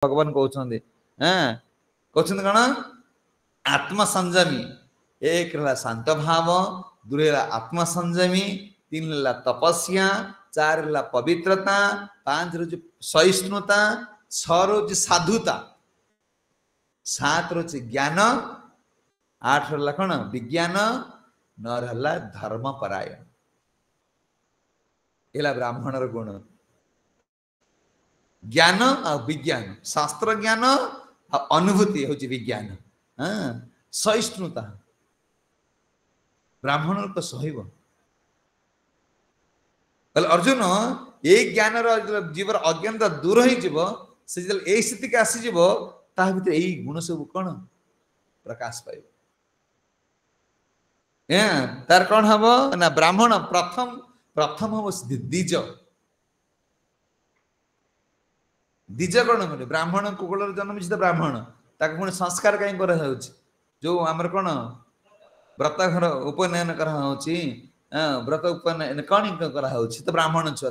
भगवान कहते कहते कौन आत्मसंयमी एक शांत भाव दुई आत्मसंयमी तीन तपस्या चार पवित्रता पांच रोज सहिष्णुता छह रोज साधुता सात रोज ज्ञान आठ रहा कौन विज्ञान नौ रहा धर्म परायण एला ब्राह्मणर गुण ज्ञान आ विज्ञान शास्त्र ज्ञान आ अनुभूति हूँ विज्ञान सहिष्णुता ब्राह्मण तो सहब अर्जुन ये ज्ञान जीवर अज्ञानता दूर हो स्थिति के आसीज भर यही गुण सब कौन प्रकाश पाइब तार कौन हम ना ब्राह्मण प्रथम प्रथम हम द्विज द्विज कौन बोले ब्राह्मण कुकुल जन्म ब्राह्मण ताक पुणी संस्कार कहीं कर जो आमर कौन व्रत घर उपनयन करा व्रत उपनयन कौन करा तो ब्राह्मण छुआ